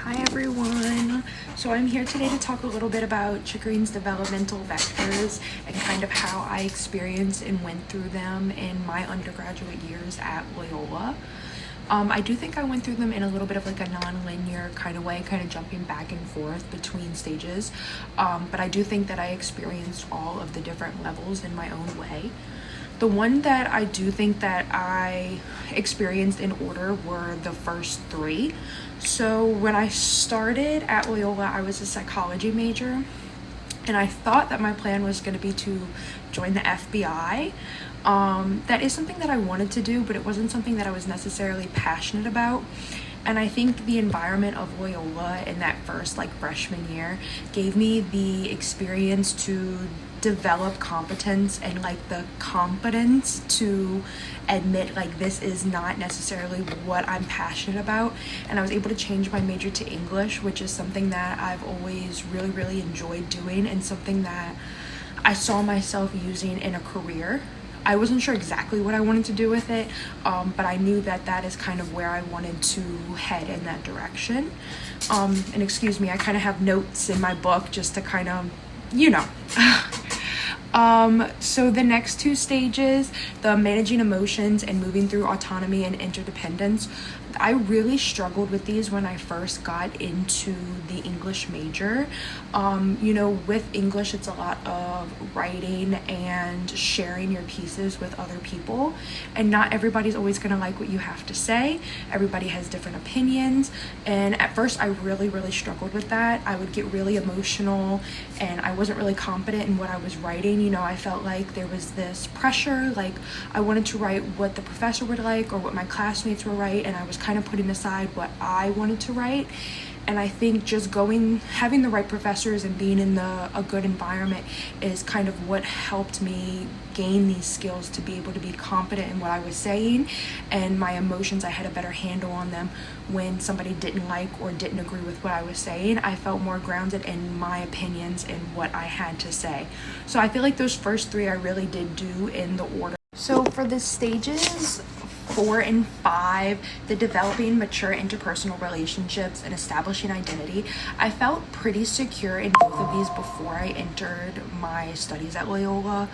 Hi everyone. So I'm here today to talk a little bit about Chagrin's developmental vectors and kind of how I experienced and went through them in my undergraduate years at Loyola. I do think I went through them in a little bit of like a non-linear kind of way, kind of jumping back and forth between stages. But I do think that I experienced all of the different levels in my own way. The one that I do think that I experienced in order were the first three. So when I started at Loyola, I was a psychology major, and I thought that my plan was going to be to join the FBI. That is something that I wanted to do, but it wasn't something that I was necessarily passionate about. And I think the environment of Loyola in that first freshman year gave me the experience to develop competence and the confidence to admit this is not necessarily what I'm passionate about. And I was able to change my major to English, which is something that I've always really enjoyed doing and something that I saw myself using in a career. I wasn't sure exactly what I wanted to do with it, but I knew that that is kind of where I wanted to head in that direction. And excuse me, I kind of have notes in my book just to kind of, So the next two stages, the managing emotions and moving through autonomy and interdependence, I really struggled with these when I first got into the English major. With English, it's a lot of writing and sharing your pieces with other people, and not everybody's always going to like what you have to say. Everybody has different opinions, and at first I really struggled with that. I would get really emotional, and I wasn't really confident in what I was writing. I felt like there was this pressure, I wanted to write what the professor would like or what my classmates would write, and I was kind of putting aside what I wanted to write. And I think just having the right professors and being in a good environment is kind of what helped me gain these skills to be able to be confident in what I was saying, and my emotions, I had a better handle on them. When somebody didn't like or didn't agree with what I was saying, I felt more grounded in my opinions and what I had to say. So I feel like those first three I really did do in the order. So for the stages 4 and 5, the developing mature interpersonal relationships and establishing identity, I felt pretty secure in both of these before I entered my studies at Loyola.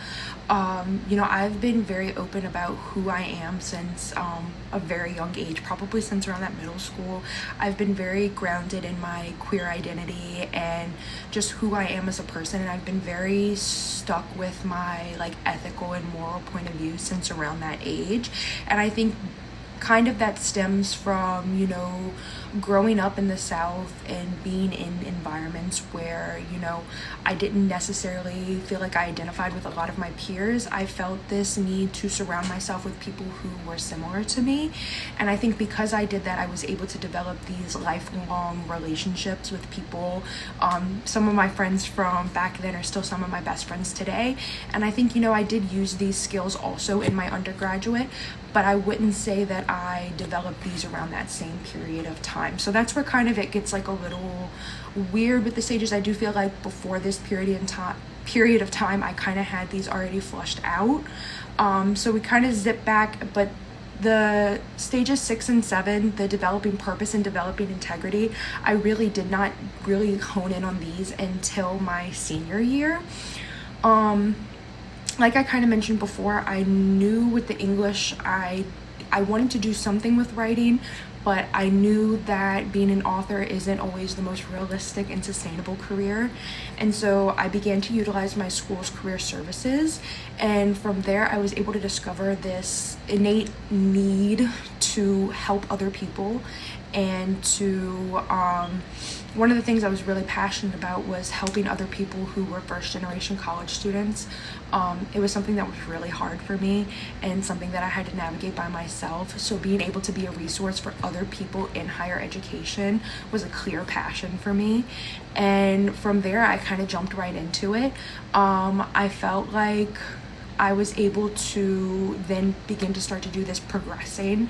I've been very open about who I am since a very young age, probably since around that middle school. I've been very grounded in my queer identity and just who I am as a person, and I've been very stuck with my ethical and moral point of view since around that age. And I think kind of that stems from growing up in the South and being in environments where I didn't necessarily feel like I identified with a lot of my peers. I felt this need to surround myself with people who were similar to me, and I think because I did that, I was able to develop these lifelong relationships with people. Some of my friends from back then are still some of my best friends today, and I think I did use these skills also in my undergraduate, but I wouldn't say that I developed these around that same period of time. So that's where kind of it gets a little weird with the stages. I do feel like before this period of time, I kind of had these already flushed out. So we kind of zip back, but the stages 6 and 7, the developing purpose and developing integrity, I really did not really hone in on these until my senior year. Like I kind of mentioned before, I knew with the English, I wanted to do something with writing, but I knew that being an author isn't always the most realistic and sustainable career. And so I began to utilize my school's career services. And from there, I was able to discover this innate need to help other people and to one of the things I was really passionate about was helping other people who were first generation college students. It was something that was really hard for me and something that I had to navigate by myself. So being able to be a resource for other people in higher education was a clear passion for me. And from there, I kind of jumped right into it. I felt like I was able to then begin to start to do this progressing.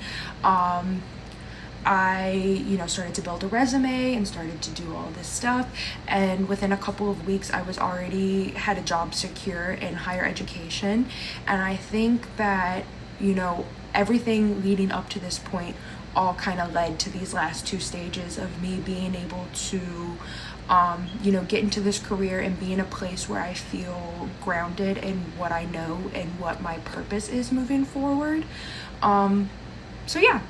I, started to build a resume and started to do all this stuff. And within a couple of weeks, I was already had a job secure in higher education. And I think that, everything leading up to this point all kind of led to these last two stages of me being able to get into this career and be in a place where I feel grounded in what I know and what my purpose is moving forward. So yeah.